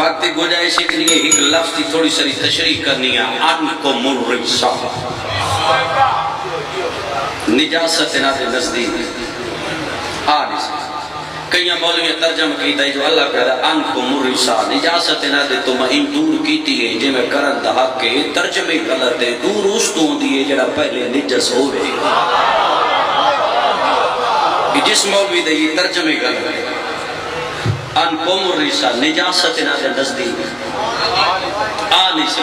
آگتے گوجائش اتنی ہے ایک لفظ کی تھوڑی سری تشریح کرنی ہے انکم الرجسہ نجاست نہ دے نزدیک آنس کئی مولوی ترجمہ کیتا ہے جو اللہ کہہ رہا انکم الرجسہ نجاست نہ دے تم ان دور کیتی ہے جے میں کرن دا حق کے ترجمے غلط ہے دور اس تو دیئے جڑا پہلے نجس ہو رہے جس مولوی دے یہ ترجمے غلط ہے انکم الرجسہ نجاست نہ دے نزدیک آنس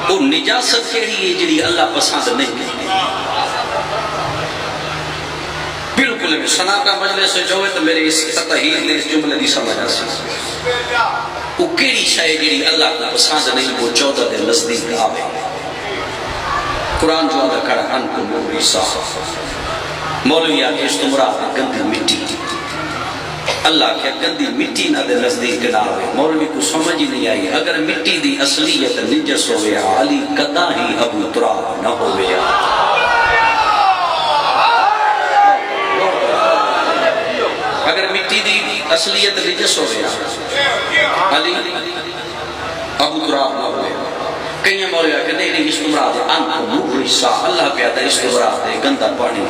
وہ نجاست کیڑی ہے جڑی اللہ پسند نہیں کرتی بالکل میں سنا کا مجلس سے جو ہے تو میرے اس تطہیر نے اس جملے دی سمجھ آسی وہ کیڑی شاید جڑی اللہ کو پسند نہیں وہ 14 دے نزدیک آوے قرآن جو اندر کھڑا انکم الرجسہ مولوی آکے اس تمرا گندی مٹی اللہ کیا گندی مٹی نہ دے نزدیک نہ ہوئے مولوی کو سمجھ ہی نہیں آئی اگر مٹی دی اصلیت نجس ہو گیا علی قطع ہی ابو تراب نہ ہو گیا اگر مٹی دی اصلیت نجس ہو گیا علی ابو تراب نہ ہو گیا کئی مولوی کہ نہیں اس مراد ہے انکم الرجسہ اللہ کہتا ہے اس مراد ہے گندا پانی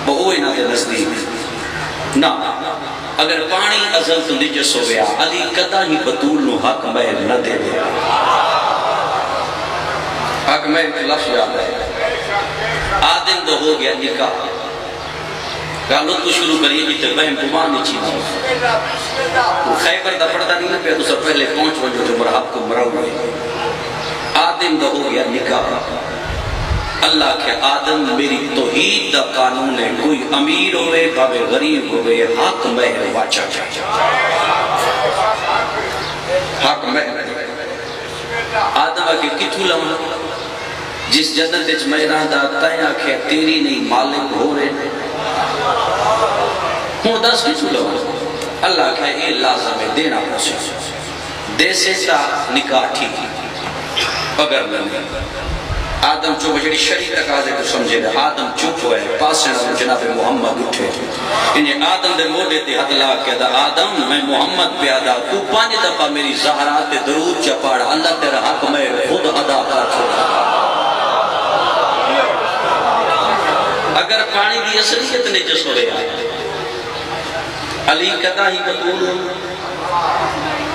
وہ نہ دے نزدیک نہ اگر پانی ازل تو نجس ہو گیا علی قطع ہی بطول نو حق محل نہ دے دیا حق محل لفظ یاد ہے آدم تو ہو گیا نکاح گالوں تو شروع کریے جیتے بہن گمان نہیں چیزیں خیبر دا پڑھتا نہیں پہ تو سب پہلے پہنچ وجہ جو مرحب کو مرا ہوئے آدم تو ہو گیا نکاح اللہ کے آدم میری توحید دا قانون ہے کوئی امیر ہوئے باوے غریب ہوئے حق مہر واچا حق مہر آدم آکے کتھو لما جس جنت اچ میران دا تائیں آکھے تیری نہیں مالک ہو رہے ہوں دس کتھو لما اللہ کہے اے لازم ہے دینا پوچھے دے سے تا نکاح ٹھیک اگر نہیں آدم چو بجڑی شریع تقاضے کو سمجھے دے آدم چپ ہوئے پاسے نہ جناب محمد اٹھے انہیں آدم دے موڑے تے حد لا کے دا آدم میں محمد پیادا تو 5 دفعہ میری زہرات درود چپاڑ اللہ تیرا حق میں خود ادا کر چھوڑا اگر پانی دی اصلیت نجس ہو گیا علی قطع ہی بطول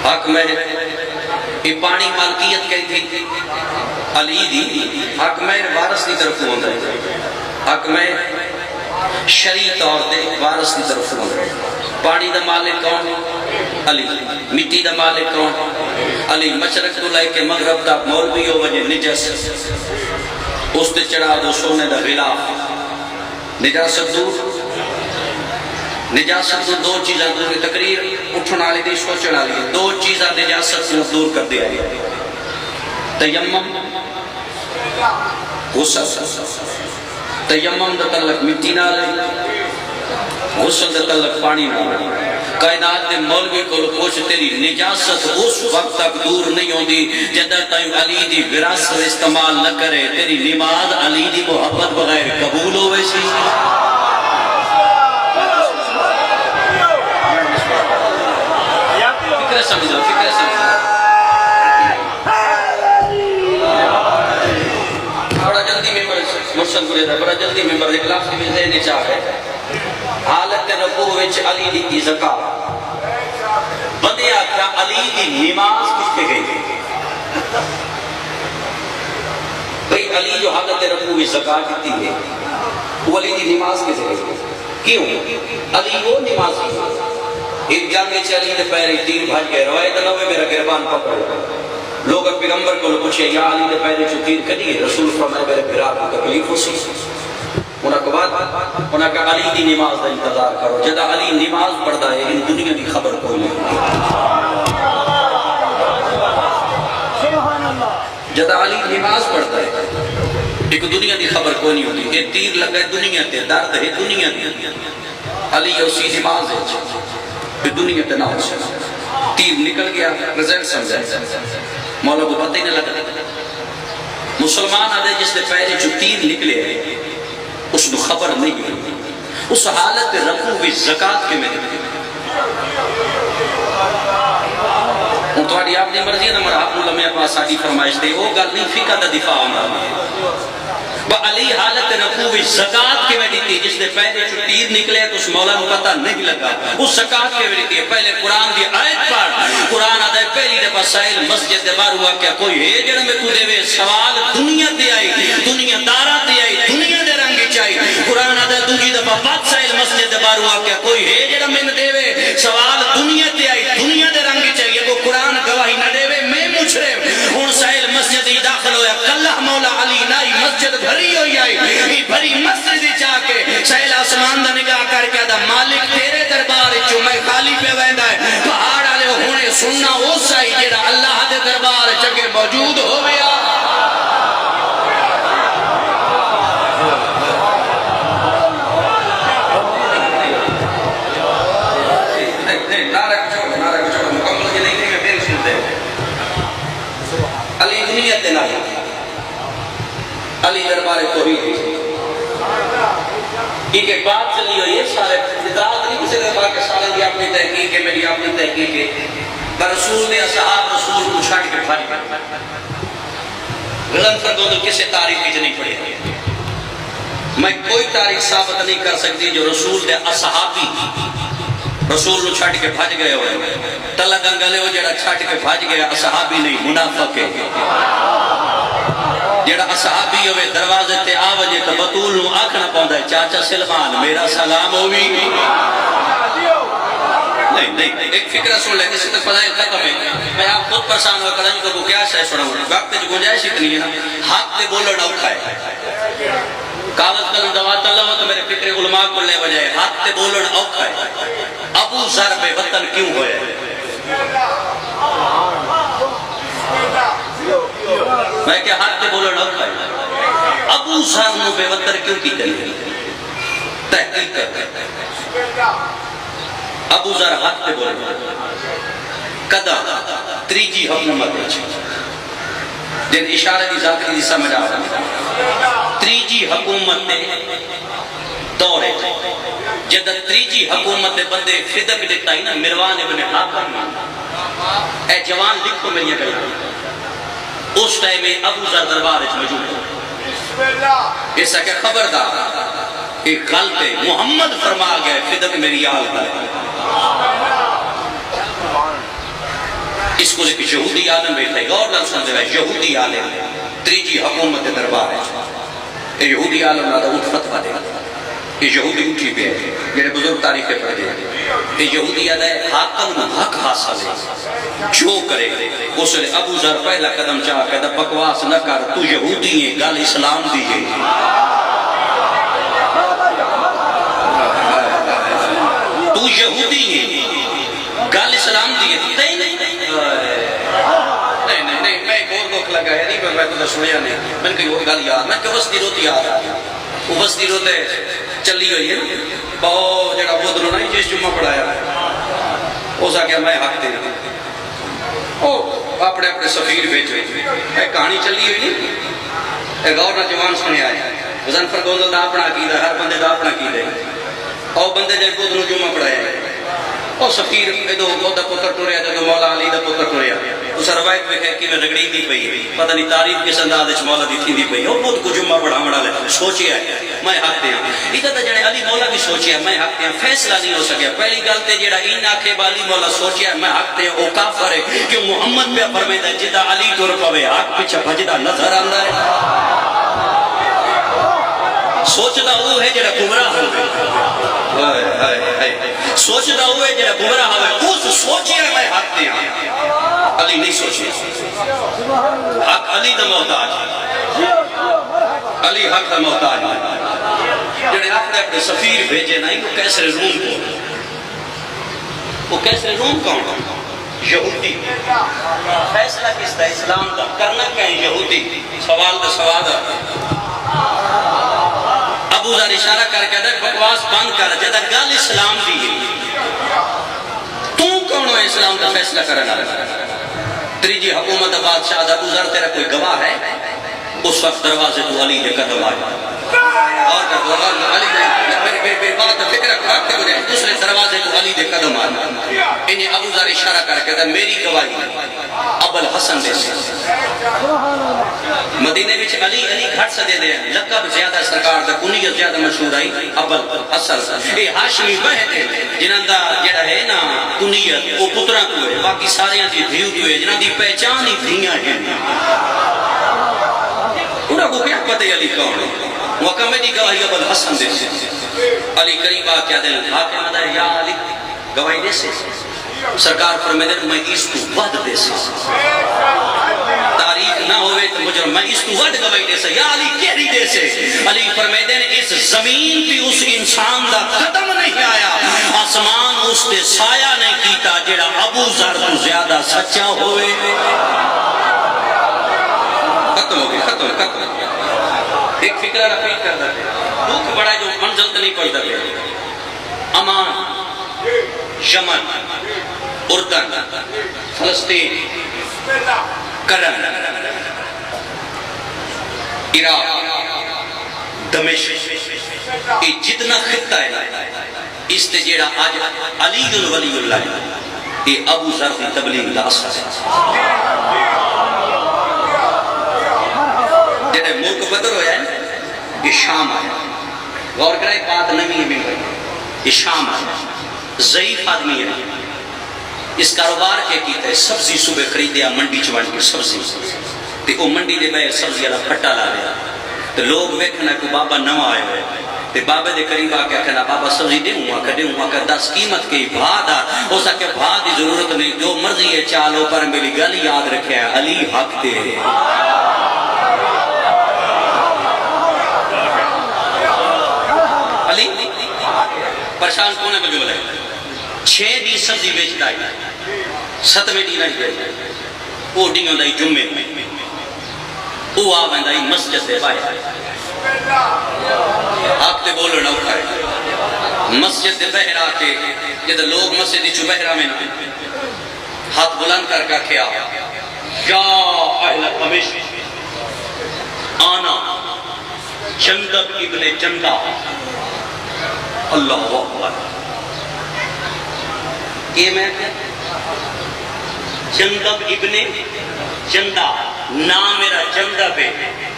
حق میں یہ پانی مالکیت کہی تھی علی دی حق میں وارث کی طرف ہوندہ ہے حق میں شریع طور دے وارث کی طرف ہوندہ ہے پانی دا مالک کون علی مٹی دا مالک کون علی مشرق تو لائے کہ مغرب دا مولوی ہو وجہ نجس اس تے چڑھا دو سونے دا غلاف نجاست دور نجاست دو چیزاں دور تقریر اٹھنا لی دی سوچنا لی دو چیزاں نجاست دور کر دیا تیمم غسل تیمم دا تعلق مٹی نہ لے غسل دا تعلق پانی نہ لے کائنات دے مولوی کو پوچھ تیری نجاست اس وقت تک دور نہیں ہوندی جدر تائیں علی دی وراثت استعمال نہ کرے تیری نماز علی دی محبت بغیر قبول ہوئے سی فکر سمجھو فکر سمجھو مرسل کرے تھا بڑا جلدی ممبر ایک لاکھ کی ذہن چاہے حالت رکوع وچ علی دی زکاة بندے آکھا علی دی نماز کس پہ گئی بھئی علی جو حالت رکوع وچ زکاة دیتی ہے وہ علی دی نماز کس پہ گئی کیوں علی وہ نماز کی ایک جنگ وچ علی دے پیرے تیر بھاج گئے روایت نوے میرا گربان پکڑ لوگ پیغمبر کو پوچھے یا علی دے پہلے جو تیر کھڑی ہے رسول فرمائے میرے پھرا کو تکلیف ہو سی انہاں کو بعد انہاں کا علی دی نماز دا انتظار کرو جدا علی نماز پڑھتا ہے ان دنیا دی خبر کوئی نہیں جدا علی نماز پڑھتا ہے ایک دنیا دی خبر کوئی نہیں ہوتی یہ تیر لگا ہے دنیا تے درد ہے دنیا تے علی اسی نماز ہے دنیا تے نہ ہو سکتا تیر نکل گیا رزلٹ سمجھا مولا کو پتہ ہی نہ لگا مسلمان آدھے جس نے پہلے جو تیر نکلے اس نے خبر نہیں ہوئی اس حالت پہ رکھوں بھی زکاة کے میں اپنی مرضی ہے نا مرحب علماء پاس ساری فرمائش دے وہ گل نہیں فقہ دا دفاع ہونا با علی حالت رکوع زکاة کے میں دیتی جس نے پہلے جو تیر نکلے تو اس مولا کو پتہ نہیں لگا اس زکاة کے میں دیتی ہے پہلے قرآن دی آیت پڑھ قرآن آدھے پہلی دفعہ سائل مسجد دے بار ہوا کیا کوئی ہے جڑا میں کو دے وے سوال دنیا دے آئی دنیا دارہ دے آئی دنیا دے رنگ چاہی قرآن آدھے دوجی دفعہ بات سائل مسجد دے بار ہوا کیا کوئی ہے جڑا میں دے وے سوال دنیا دے آئی دنیا دے رنگ چاہیے وہ قرآن گواہی نہ دے وے میں مجرم ہون سائل مسجد ہی داخل ہویا کلہ مولا علی نائی مسجد بھری ہوئی آئی یہ بھری مسجد چاہ کے سائل آسمان دا نگاہ کر کے دا مالک تیرے دربار چو میں خالی پہ ویندہ ہے پہاڑ آلے ہونے سننا ہو سائی جیڑا اللہ دے دربار چکے موجود ہو گیا علی دنیا دینا ہے علی دربار توحید ایک ایک بات چلی ہوئی ہے سارے ادراک نہیں کسی دربار کے سارے دی اپنی تحقیق ہے میری اپنی تحقیق ہے پر رسول نے اصحاب رسول کو چھاڑ کے بھاری غلط فردوں کسی تاریخ کی نہیں پڑی میں کوئی تاریخ ثابت نہیں کر سکتی جو رسول دے اصحابی رسول نو چھٹ کے بھج گئے ہوئے تلہ گنگلے ہو جڑا چھٹ کے بھج گیا اصحابی نہیں منافق ہے جڑا اصحابی ہوئے دروازے تے آوجے تو بطول نو آکھنا پاؤں ہے چاچا سلمان میرا سلام ہوئی نہیں ایک فکرہ سن لے کسی تک فضائل ختم ہے میں آپ خود پرسان ہوا کریں کہ وہ کیا شاہ سنا ہوں وقت تے جو گنجائش اتنی ہے نا حق تے بولو نہ اٹھائے کاغذ قلم دوات اللہ ہو تو میرے فکر علماء کو لے بجائے ہاتھ تے بولن اوکھا ہے ابو ذر بے وطن کیوں ہوئے میں کہ ہاتھ تے بولن اوکھا ہے ابو ذر نو بے وطن کیوں کی تلی تحقیق کرتے ابو ذر ہاتھ تے بولن قدم تریجی حکومت ہے جن اشارہ دی ذاکری دی سمجھ آتا تریجی حکومت نے دورے جد تریجی حکومت بندے فدق دیتا ہی نا مروان ابن حاکم اے جوان لکھو میں یہ گئی اس ٹائم میں ابو ذر دربار موجود ہے ایسا کہ خبردار ایک غلط ہے محمد فرما گیا فدق میری آل ہے اس کو لکھ یہودی عالم بیٹھا ہے غور لفظ سمجھے ہے یہودی عالم تریجی حکومت دربار ہے یہودی عالم نہ اٹھ فتوہ دے یہ یہودی اٹھی پہ ہے میرے بزرگ تاریخیں پڑھ دے یہ یہودی عالم ہے حاکم نہ حق حاصل ہے جو کرے اس نے ابو ذر پہلا قدم چاہ کہ بکواس نہ کر تو یہودی ہے گال اسلام دیئے تو یہودی ہے گال اسلام دیئے نہیں میں ایک اور دکھ لگا ہے نہیں پر میں تو سنیا نہیں میں نے کہی وہ گل یاد میں کہ وستی روتی آ رہا ہے وہ وستی روتے چلی ہوئی ہے بہت جڑا بدلو نہیں جس جمعہ پڑھایا وہ سا کیا میں حق دے وہ اپنے اپنے سفیر بھیجو ایک کہانی چلی ہوئی نہیں ایک اور نوجوان سنے آئے مظفر گوندل دا اپنا عقیدہ ہر بندے دا اپنا عقیدہ اور بندے جائے بدلو جمعہ پڑھایا اور سفیر ادو دا پتر ٹوریا جدو مولا علی دا پتر ٹوریا اس روایت میں کہ میں رگڑی دی پئی پتہ نہیں تعریف کس انداز وچ مولا دی تھی دی پئی او خود کو جمعہ پڑھاونا لے سوچیا میں حق تے ہاں ادھر تے جڑے علی مولا بھی سوچیا میں حق تے ہاں فیصلہ نہیں ہو سکیا پہلی گل تے جڑا این آکھے والی مولا سوچیا میں حق تے او کافر ہے کہ محمد پہ فرمائندا جدا علی ٹر پوے حق پیچھے بھجدا نظر آندا ہے سوچدا وہ ہے جڑا گمراہ ہو سوچدا ہوئے جڑا گمراہ ہوئے اس سوچیا میں حق دے ہاں علی نہیں سوچیا حق علی دا محتاج علی حق دا محتاج جڑے اپنے اپنے سفیر بھیجے نہیں وہ کیسر روم کو وہ کیسر روم کون یہودی فیصلہ کس دا اسلام دا کرنا کہیں یہودی سوال دا سوال دا ابو ذر اشارہ کر کے در بکواس بند کر جدہ گل اسلام دی تو کون ہے اسلام کا فیصلہ کرنا تریجی حکومت بادشاہ ابو ذر تیرا کوئی گواہ ہے اس وقت دروازے تو علی دے قدم آئے اور کر دو علی میری بات فکر رکھ کے گزرے دوسرے دروازے کو علی دے قدم آنا انہیں ابو ذر اشارہ کر کے کہتا میری گواہی ابو الحسن دے سے مدینے وچ علی گھٹ سے دے دے لقب زیادہ سرکار دا کنیت زیادہ مشہور آئی ابو الحسن اے ہاشمی بہتے جنہاں دا جڑا ہے نا کنیت وہ پترا کو ہے باقی ساریاں دی دھیو تو ہے جنہاں دی پہچان ہی دھیاں ہیں انہاں کو کیا پتہ علی کون ہے محکمہ دی گواہی ابو الحسن دے سے علی قریب آ کیا دل حاکم دا یا علی گواہی دے سے سرکار فرمائے میں اس کو ود دے سے تاریخ نہ ہوئے تو مجھے میں اس کو ود گواہی دے سے یا علی کہری دے سے علی فرمائے اس زمین پہ اس انسان دا قدم نہیں آیا آسمان اس تے سایہ نہیں کیتا جڑا ابو ذر تو زیادہ سچا ہوئے ختم ہو گئی ختم ایک فکرہ رفیق کر دے دکھ بڑا جو منزل تے نہیں پڑتا پہ امان یمن اردن فلسطین کرن عراق دمشق یہ جتنا خطہ ہے اس تے جیڑا آج علی ولی اللہ یہ ابو ذر کی تبلیغ دا اثر ہے جیڑے ملک بدر ہویا ہے یہ شام آیا غور کرائے بات نمی ہے بھی یہ شام آیا ضعیف آدمی ہے اس کاروبار کے کیتا ہے سبزی صبح خریدیا منڈی چوان کی سبزی تے او منڈی دے بے سبزی والا پھٹا لا لیا تے لوگ ویکھنا کہ بابا نواں آئے ہوئے تے بابے دے قریب آ کے کہنا بابا سبزی دیوں کہ 10 قیمت کی بھا دا ہو سکے بھا دی ضرورت نہیں جو مرضی ہے چالو پر میری گل یاد رکھے علی حق دے علی پریشان کون ہے بلو بلے 6 دی سبزی بیچتا ہے 7ویں دن آئی بیچتا ہے وہ ڈنگوں دائی جمعے میں وہ آ بندائی مسجد دے باہر آپ تے بولو نہ اٹھائے مسجد دے بہر آ کے جب لوگ مسجد چو بہرہ میں نہ ہاتھ بلند کر کا کیا یا اہل دمشق آنا جندب ابن جندہ اللہ اکبر یہ میں جندب ابن جندہ نام میرا جندب ہے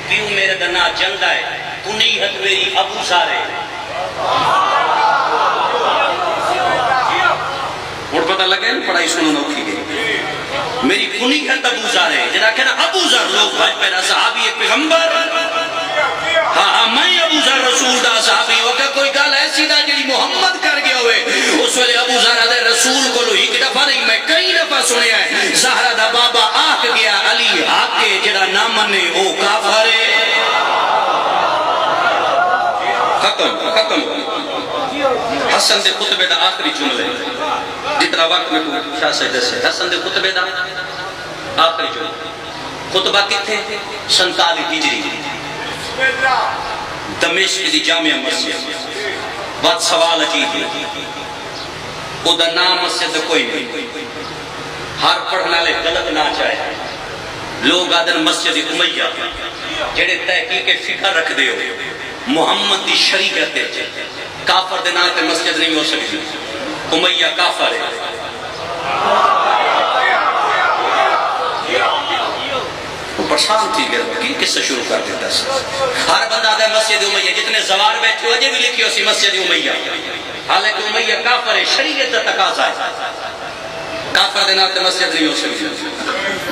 پیو میرے دنا جندہ ہے کنیت میری ابو ذر ہے اور پتہ لگے نا پڑھائی سنو نوکھی گئی میری کنیت ابو ذر ہے جنہا کہنا ابو ذر لوگ بھائی پہنا صحابی ایک پیغمبر ہاں میں ابو ذر رسول دا صحابی وقت کوئی گال ایسی دا جلی محمد کر گیا ہوئے اس ویلے ابو ذر دے رسول کو لو ہی کہ دفعہ نہیں میں کئی دفعہ سنے ہیں زہرہ دا بابا آکھ گیا علی حق کے جڑا نامنے او کافر ختم حسن دے خطبے دا آخری جملے جتنا وقت میں کوئی شاہ سے دس ہے حسن دے خطبے دا آخری جملے خطبہ کتھے 47 ہجری دمشق دی جامعہ مسجد بات سوال اچھی تھی او دا نام مسجد کوئی نہیں ہر پڑھنا لے غلط نہ چاہے لوگ آدھر مسجد امیہ جڑے تحقیق فکر رکھ دے ہو محمد دی شریعت ہے کافر دے نام تے مسجد نہیں ہو سکتی امیہ کافر ہے پرشان تھی گئے کس سے شروع کر دیتا ہے ہر بندہ آدھا مسجد امیہ جتنے زوار بیٹھے ہوئے بھی لکھی ہو سی مسجد امیہ حالانکہ امیہ کافر ہے شریعت دا تقاضا ہے کافر دے نام تے مسجد نہیں ہو سکتی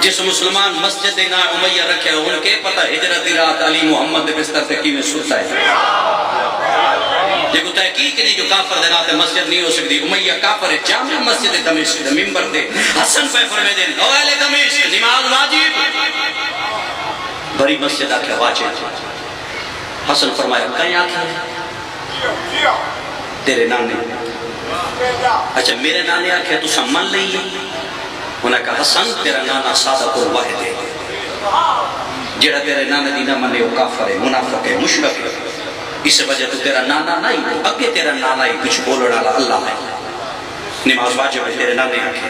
جس مسلمان مسجد دے نام امیہ رکھے ہو ان کے پتہ ہجرت رات علی محمد دے بستر سے کیویں سوتا ہے یہ تحقیق نہیں جو کافر دے نام تے مسجد نہیں ہو سکتی امیہ کافر ہے جامع مسجد دمشق ممبر دے حسن پہ فرمائے دیں او اہل دمشق نماز واجب بڑی مسجد آکھے واجب حسن فرمایا کہیں آکھے تیرے نانے اچھا میرے نانے آکھے تو سمان لئی انہوں نے کہا حسن تیرا نانا صادق اور واحد ہے جیڑا تیرے نانے دینا منے وہ کافر ہے منافق ہے مشرک ہے اس وجہ تو تیرا نانا نہیں اگے تیرا نانا ہی کچھ بولو ڈالا اللہ ہے نماز واجب ہے تیرے نانے آکھے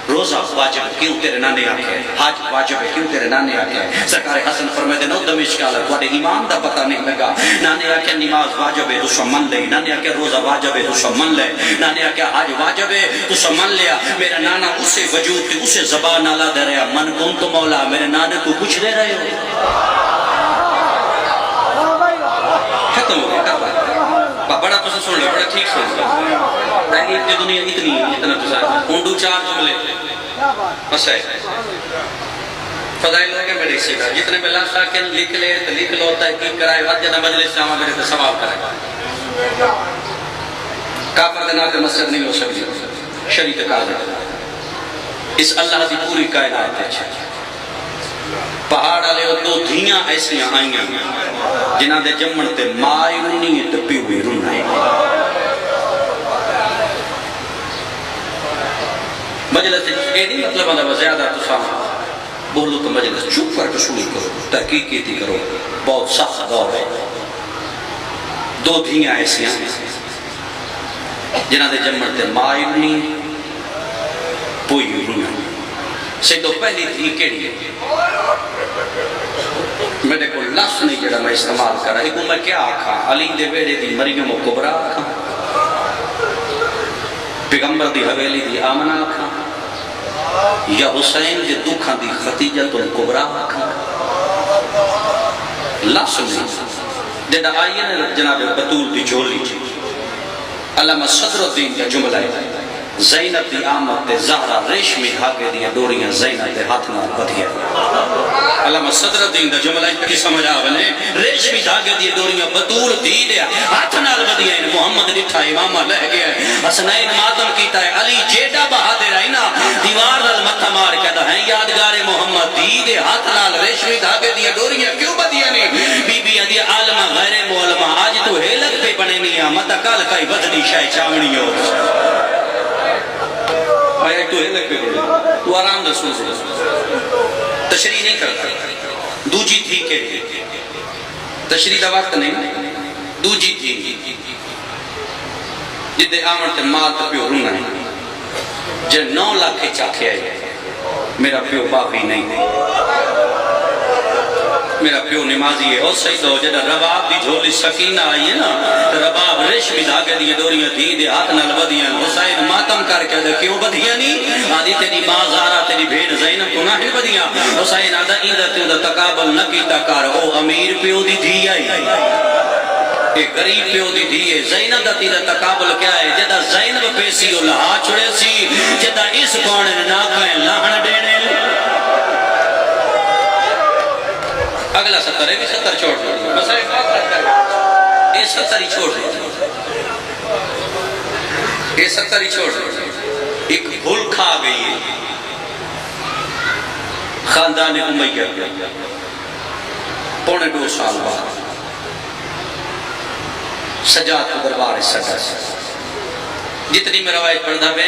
روزہ واجب کیوں تیرے نانے آکھے حج واجب ہے کیوں تیرے نانے آکھے سرکار حسن فرمائے نو دمشق آلہ تھوڑے ایمان دا پتہ نہیں لگا نانے آکھے نماز واجب ہے تو سمن لے نانے آکھے روزہ واجب ہے تو سمن لے نانے آکھے حج واجب ہے تو سمن لیا میرا نانا اسے وجود تھی اسے زبان نالا دے رہا من کون تو مولا میرے نانے کو کچھ دے رہے ہو ختم ہو گیا بڑا تو سن لے بڑا ٹھیک سن لے تحقیق کی دنیا اتنی اتنا تو ساتھ اندو چار جملے بس ہے فضائل ہوگے میرے اسی کا جتنے میں لا ساکن لکھ لے تو لکھ لو تحقیق کرائے وقت جنہ مجلس جامعہ میرے تو سوال کرائے کافر دنا کے مسجد نہیں ہو سکتی شریعت قاضر اس اللہ دی پوری کائنات ہے پہاڑ آلے وہ دو دھیاں ایسیاں آئیاں جنہ دے جمن تے مائی رونی تے پیوی رونی مجلس یہ نہیں مطلب ہے زیادہ تو سامنے بولو تو مجلس چپ کر کے شروع کرو تحقیق کیتی کرو بہت سخت دور ہے دو دھیاں ایسیاں جنہ دے جمن تے مائی رونی پوئی رونی سے تو پہلی تھی کیڑی ہے میرے کو لفظ نہیں جڑا میں استعمال کر رہا ایک میں کیا آکھا علی دے بیڑے دی مریم و کبرا آکھا پیغمبر دی حویلی دی آمنہ آکھا یا حسین دے دکھاں دی خطیجت الکبرا آکھا لفظ نہیں جڑا آئین جناب بطول دی جھولی علامہ صدر الدین کا جملہ ہے زینب دی آمد تے زہرہ ریشمی دھاگے دیا ڈوریاں زینب دے ہاتھ نال بدھیا علامہ صدر الدین دا جملہ کی سمجھ آونے ریشمی دھاگے دیا ڈوریاں بطول دی دیا ہاتھ نال بدھیا ہے محمد لٹھا امامہ لہ گیا ہے حسنین ماتم کیتا ہے علی جیڈا بہادر آئینا دیوار دل متھا مار کہتا ہے یادگار محمد دی دے ہاتھ نال ریشمی دھاگے دیا ڈوریاں کیوں بدھیا نہیں بی بی ادھی عالمہ غیر مولمہ آج تو ہیلت پہ بنے نہیں متا کال کئی بدنی شاہ چاونی ہو آیا تو ہے لگ پہ تو آرام دا سن تشریح نہیں کرتا دوجی تھی کہ تشریح دا وقت نہیں دوجی تھی جدے آمن تے مال تے پیو رونا ہے جے 9 لاکھ چاکھے آئے میرا پیو باقی نہیں میرا پیو نمازی ہے اور صحیح تو جدہ رباب دی جھولی سکینہ آئی ہے نا تو رباب ریشمی دھاگے دیئے دوریاں دی دے ہاتھ نال بدیاں حسین ماتم کر کے دے کیوں بدیاں نہیں آدھی تیری بازارہ تیری بھیڑ زینب کو نہ بدیاں حسین آدھا ایدہ تیوں دا تقابل نہ کیتا کر او امیر پیو دی دھی آئی ایک غریب پیو دی دھی ہے زینب دا تیرا تقابل کیا ہے جدہ زینب پیسی او لہا چھڑے سی جدہ اس کونے ناکھائیں لہن دینے اگلا 70 ہے بھی 70 چھوڑ دیں مسئلہ ایک بات رکھتا ہے یہ 70 ہی چھوڑ دیں یہ 70 ہی چھوڑ دیں ایک بھول کھا گئی ہے خاندان امیہ پونے 2 سال بعد سجاد کو دربار سجا جتنی میں روایت پڑھتا ہے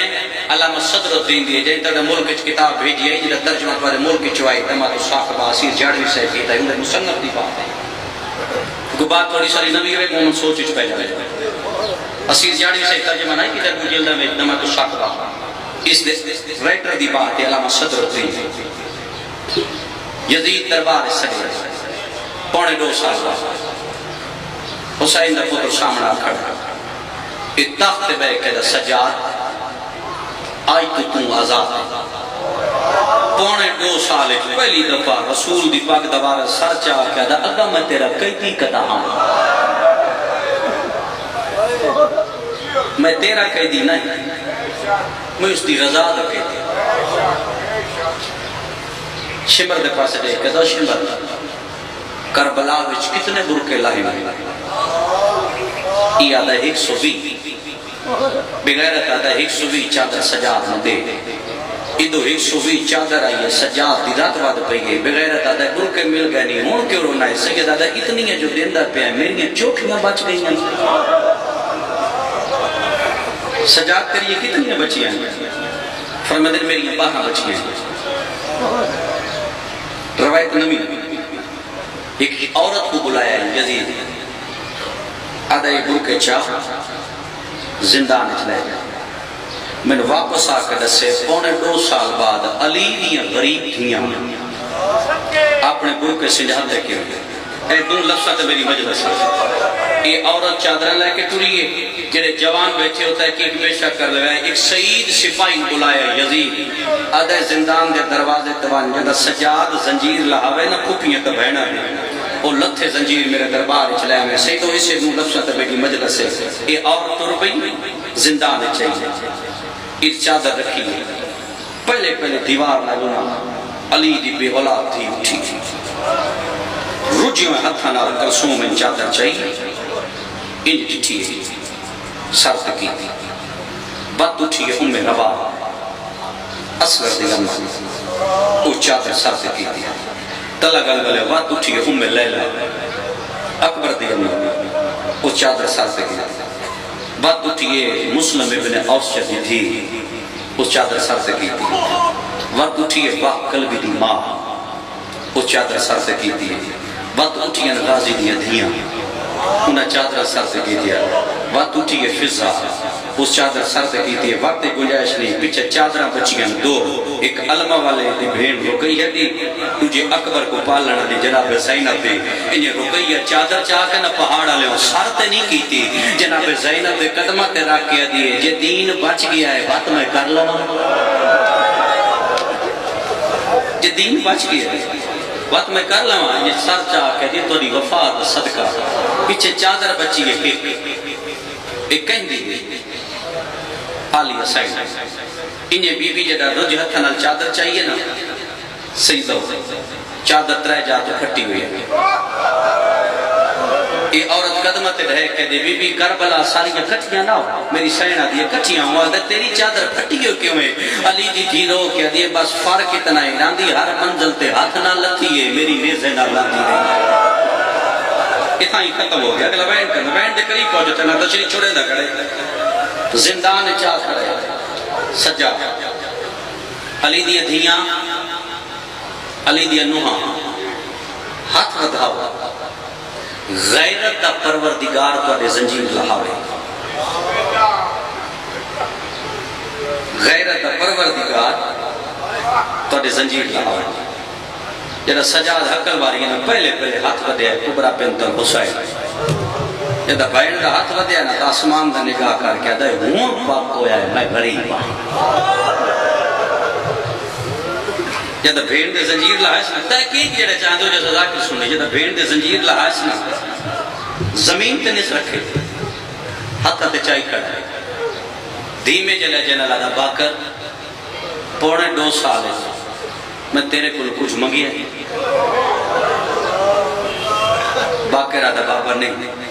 علامہ صدر الدین دیئے جائے تردہ ملک اچھ کتاب بھیجی ہے جدہ ترجمہ تبارے ملک اچھ وائی دمات و صاحب آسیر جاڑوی صاحب کیتا ہے انہیں مصنف دی بات ہے کیونکہ بات تھوڑی ساری نبی ہے محمد سوچ اچھ پہ جائے آسیر جاڑوی صاحب ترجمہ نہیں کیتا ہے جلدہ میں دمات و صاحب آسیر اس ریٹر دی بات ہے علامہ صدر الدین یزید دربار سجا پونے 2 سال بعد حسین دا پتر سامنا کھڑا تخت بے کہتا سجاد آئی تو تم آزاد پونے 2 سال پہلی دفعہ رسول دی پاک دوارہ سر چاہ کہتا اگا میں تیرا کئی کہتا ہوں میں تیرا قیدی نہیں میں اس دی رضا دا قیدی شمر دے پاس جائے کہتا شمر کربلا وچ کتنے برکے لاہی یہ آدھا 120 بغیرت آدھا 120 چادر سجاد نہ دے ادھو 120 چادر آئی ہے سجاد دی رات وعد پہ گئے بغیرت آدھا برکے مل گئے نہیں ہون کیوں رونا ہے سید آدھا اتنی ہے جو دیندہ پہ ہیں میری چوکیاں بچ گئی ہیں سجاد تیری یہ کتنی ہیں بچی ہیں فرمائے دن میری باہاں بچی ہیں روایت نمی ایک عورت کو بلایا ہے یزید آدھا یہ برکے چاہ زندان اچھ لے گیا میں واپس آ کے دسے 2.5 سال بعد علی دیاں غریب تھیاں اپنے گرو کے سنجھاتے کیوں اے دون لفظہ تے میری مجلس ہے یہ عورت چادرہ لے کے ٹوری ہے جنہیں جوان بیٹھے ہوتا ہے کہ ایک پیشہ کر لے ایک سعید سپاہی بلایا یزید آدھے زندان دے دروازے تبان جدہ سجاد زنجیر لہاوے نہ پھوپیاں تا بہنا ہے وہ لتھے زنجیر میرے دربار چلے میں سیدھو اسے دون لفظہ تے میری مجلس ہے یہ عورت تو ربئی زندان چاہیے اس چادر رکھی ہے پہلے دیوار لگنا علی دی بے اولاد تھی اٹھی رجیوں ہتھا نال کلسوم میں چادر چاہیے انج ڈٹھی ہے سر تکی تھی بات اٹھی ہے ام روا اصغر دی اماں وہ چادر سر تکی تھی تلا گلگلے بات اٹھی ہے ام لیلہ اکبر دی اماں وہ چادر سر تکی تھی بات اٹھی ہے مسلم ابن اوس دی تھی وہ چادر سر تکی تھی بات اٹھی ہے واہ قلبی دی ماں وہ چادر سر تکی تھی بات اٹھی ہے غازی دیا دھیاں انہیں چادر سر سے کی دیا بات اٹھی ہے فضا اس چادر سر سے کی دیا وقت گنجائش نہیں پیچھے چادرہ بچیاں دو ایک علمہ والے دی بھین رکیہ دی تجھے اکبر کو پالنا دی جناب زینب دی انہیں رکیہ چادر چاہ کے نہ پہاڑا لے سر تے نہیں کی تھی جناب زینب دے قدمہ تے راکیہ دیئے جے دین بچ گیا ہے بات میں کر لوں جے دین بچ گیا ہے بات میں کر لوں یہ سر چاہ کے دی تو دی وفات صدقہ پیچھے چادر بچی ہے ایک کہیں دی حالی سائن انہیں بی بی جدہ رج ہتھنال چادر چاہیے نا سیدھو چادر ترے جا تو کھٹی ہوئی ہے یہ عورت قدمت رہے کہ دی بی بی کربلا ساری کٹیاں نہ ہو میری سینہ دی کٹیاں ہوا دے تیری چادر پھٹی ہو کیوں ہے علی دی تھی رو کیا دی بس فرق اتنا ہے راندی ہر منزل تے ہاتھ نہ لتھی ہے میری نیزے نہ لاندی ہے اتنا ہی ختم ہو گیا اگلا بینڈ کرنا بینڈ دے قریب پہنچو چنا تشریح چھوڑے نہ کھڑے زندان چاہ کھڑے سجا علی دی دھیاں علی دی نوحاں ہاتھ ودھاؤ غیرت دا پروردگار تو دے زنجیر لہاوے غیرت دا پروردگار تو دے زنجیر لہاوے جدہ سجاد حقل باری ہے پہلے ہاتھ ودیا ہے کبرا پینتر حسین جدہ بائن دا ہاتھ ودیا ہے نا تا آسمان دا نگاہ کر کے دے ہون باپ ہویا ہے میں غریب ہوں جدہ بھیڑ دے زنجیر لہائش نا تحقیق جڑے چاہتے ہو جیسا ذاکر سننے جدہ بھیڑ دے زنجیر لہائش نا زمین تے نس رکھے ہاتھا تے چائی کھڑا ہے دھیمے جلے جنہ لگا باکر 2.5 سال ہے میں تیرے کو کچھ منگی ہے باکر آدھا بابا نہیں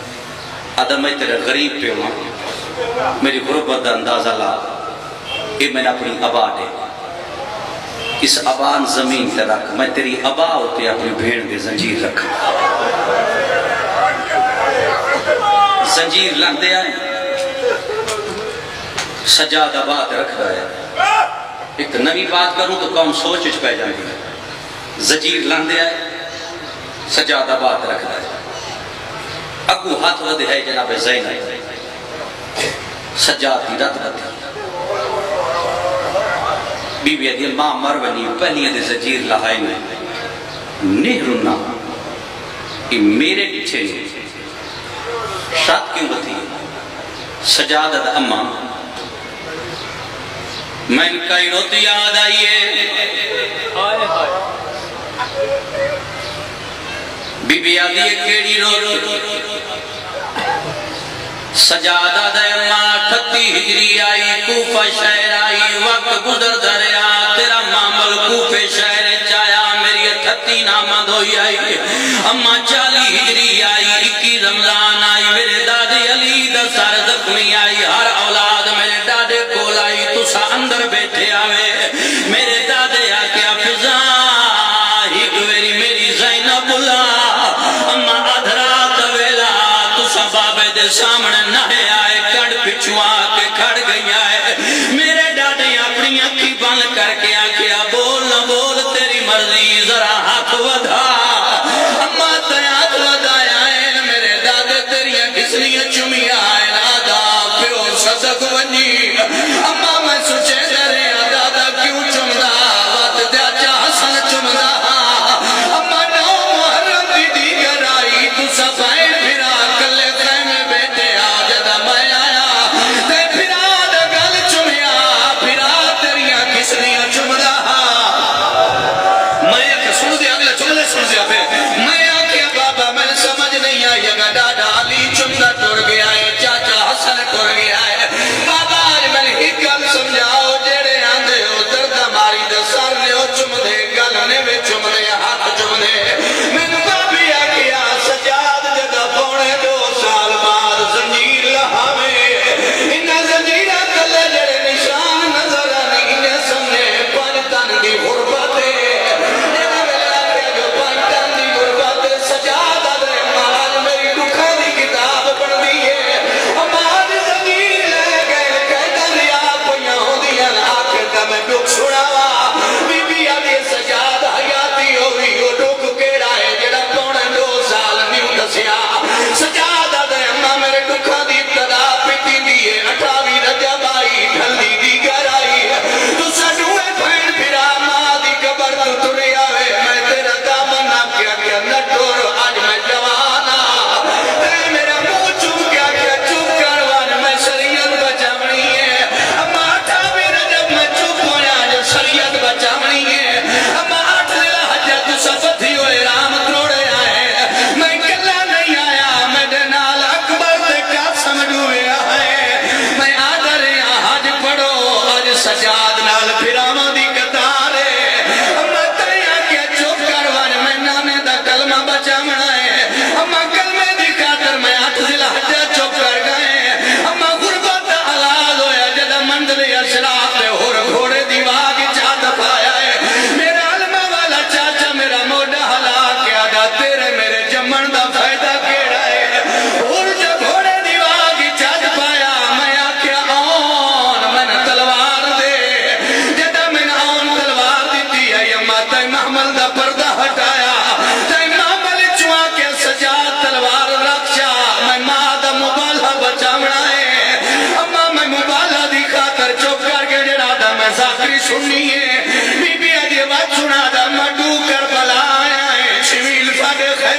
آدھا میں تیرے غریب پہ ہوں میری غربت دا اندازہ لا یہ میں نے اپنی ابا دے اس ابان زمین تے رکھ میں تیری ابا ہوتے اپنی بھیڑ دے زنجیر رکھا زنجیر لگ دیا سجاد آباد رکھ رہا ہے ایک نوی بات کروں تو قوم سوچ اچھ پہ جاندی ہے زنجیر لگ دیا سجاد آباد رکھ رہا ہے اگو ہاتھ ودے ہے جناب زینب سجاد دی رت رتی بی بی ادھی ماں مرونی پہلی ادھی زجیر لہائی میں نہرنا کہ میرے پیچھے شاد کیوں بتی سجادت اماں میں ان کا انہوں یاد آئیے بی بی ادھی کیڑی رو سجادہ دے ماں 38 ہجری آئی کوفہ شہر آئی وقت گزر دریا تیرا معامل کوفہ شہر چایا میری 38 نامد ہوئی آئی اماں 40 ہجری آئی 21 رمضان آئی میرے دادے علی دا سر زخمی آئی ہر اولاد میرے دادے کول آئی تو سا اندر بیٹھے آوے میرے دادے آکے حفظہ ہی گویری میری زینب اللہ اماں ادھرات ویلا تو سا بابے دے سامنے نہے آئے کڑ پچھوا کے کھڑ گئی آئے میرے ڈاڈے اپنی اکھی بند کر کے آکیا بول نہ بول تیری مرضی ذرا ہاتھ ودھا اما تیات ودھایا ہے میرے دادے تیریاں کسنیاں چمی آئے نادا پیو صدق ونی اما میں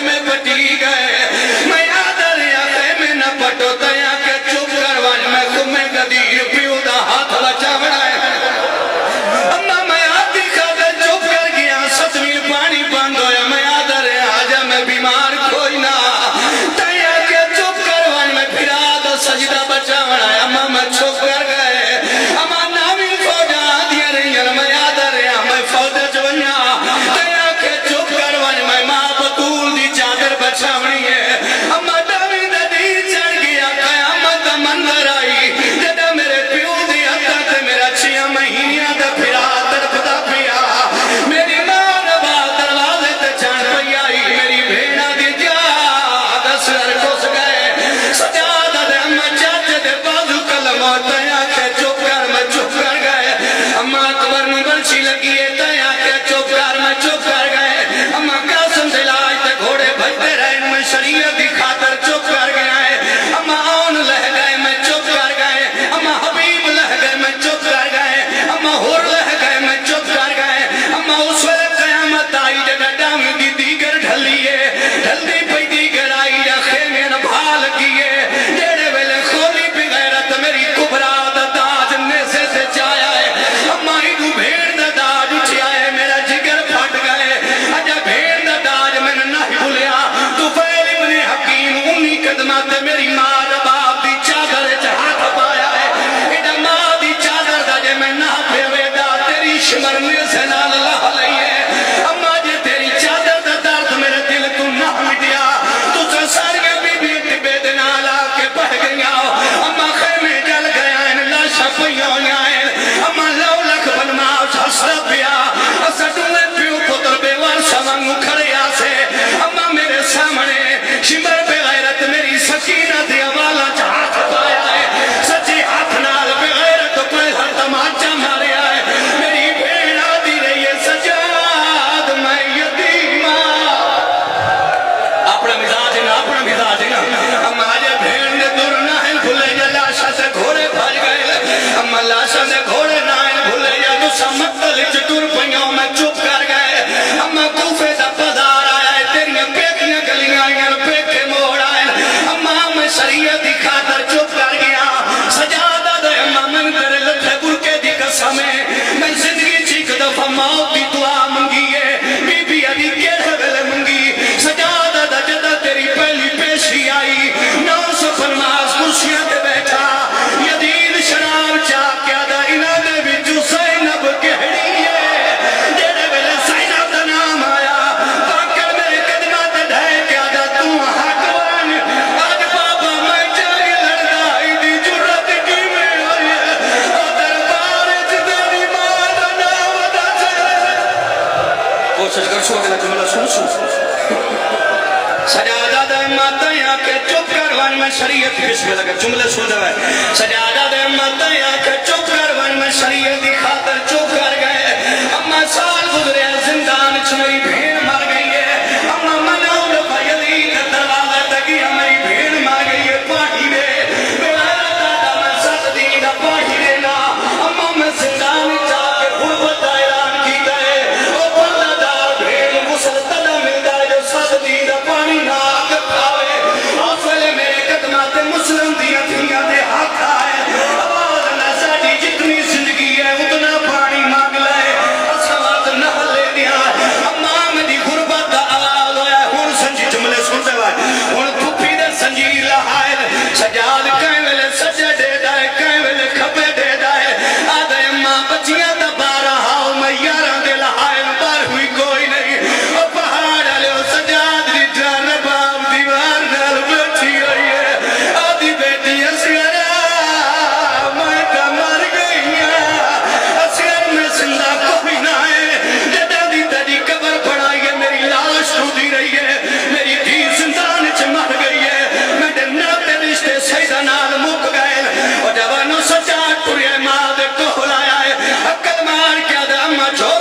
خیمے پٹی گئے میں آدر یا خیمے نہ پٹو تیا کے چپ کروان میں خمے گدیر پیو دا ہاتھ بچا بڑھائے اما میں آتی خاطر چپ کر گیا ستویر پانی بند ہویا میں آدر آجا میں بیمار کوئی نہ تیا کے چپ کروان میں پھر آدھا سجدہ بچا بڑھائے اما میں چپ کر گئے اما نامی فوجا دیا رہی میں آدر میں فوجا جونیا تیا کے چپ کروان میں ماں بطول دی چادر بچا بڑھی ہے اما داوی دی چڑھ گیا قیامت منظر آئی جدہ میرے پیو دی حتا تے میرا 6 مہینیاں دا پھرا تڑپتا پیا میری ماں نبا دروازے تے چان پی آئی میری بھیڑا دی جا دسر کھس گئے سجادہ دے اما چاچے دے بازو کلم تیا کے چپ کر میں چپ کر گئے اما اکبر نو بلچی لگی ہے تیا کے چپ کر میں چپ کر گئے اما قاسم دلاج تے گھوڑے بھجتے رہے میں شریعت دی خاطر چپ کر گیا ہے اما آن لہ گئے میں چپ کر گئے اما حبیب لہ گئے میں چپ کر گئے اما ہور لہ گئے میں چپ کر گئے اما اس وقت قیامت آئی جگہ ڈامی دی دیگر ڈھلیے ڈھلدی پہ دیگر آئی جا خیمے نبھال کیے جیڑے ویلے خولی پہ غیرت میری کبرا دا داج نیسے سے چایا ہے اما ایدو بھیڑ دا داج اٹھیا ہے میرا جگر پھٹ گئے اجا بھیڑ دا داج میں نہ بھولیا تو فیل ابن حکیم انی قدمات میری ماں باپ دی چادر ہاتھ پایا ہے ایڈا ماں دی چادر دا جے میں نہ پھیوے دا تیری شمرنے سے نال اللہ لئیے اما جے تیری چادر دا درد میرے دل تو نہ مٹیا تو سنسار کے بی بی ٹبے دنا لا کے پہ گیا اما خیمے جل گیا ان لاشا پیوں جائیں اما لو لکھ بنما حسرت پیا اسٹونے پیو پتر بے ورشا وانگو کھڑیا سے اما میرے سامنے شمر بے غیرت میری سکینہ دی والا ہاتھ پایا ہے سچی ہاتھ نال بے غیرت کوئی ہر تماچا ماریا ہے میری بھیڑا دی رہی ہے سجاد میں یتیمہ اپنا مزاج نا اما آجے بھیڑ نے دور نہ ہے بھولے جا لاشا سے گھوڑے بھاج گئے اما لاشا سے گھوڑے نہ ہے بھولے جا تو سمکتل چٹور پہیوں میں چپ کر گئے اما کوفے دا پدار آیا ہے تیریاں پیکیاں گلیاں آئیں پیکے موڑ آئیں اما میں شریعت دی خاطر چپ کر گیا سجادہ دے اما من تیرے لٹھے برکے دی قسمیں میں زندگی چیک دفعہ موت دی دعا منگیے بی بی علی کیڑے ویلے منگی سجادہ دا جدہ تیری پہلی پیشی آئی 900 فرماز کرسیاں تے بیٹھا یدید شراب چاہ کیا دا انہ دے بچو سینب کہڑی ہے جیڑے ویلے سینب دا نام آیا پاکر میرے قدمات ڈھائے کیا دا تو حقوان آج بابا میں جاگے لڑدا ایدی جرت کی میں ہوئی ہے اور دربار جدنی ماں دا نام دا چلے کوشش کر سو اگلا جملہ سن سجادہ دے ماتیاں کے چپ کروان میں شریعت بسم اللہ کا جملے سن دے سجادہ دے ماتیاں کے چپ کروان میں شریعت دی خاطر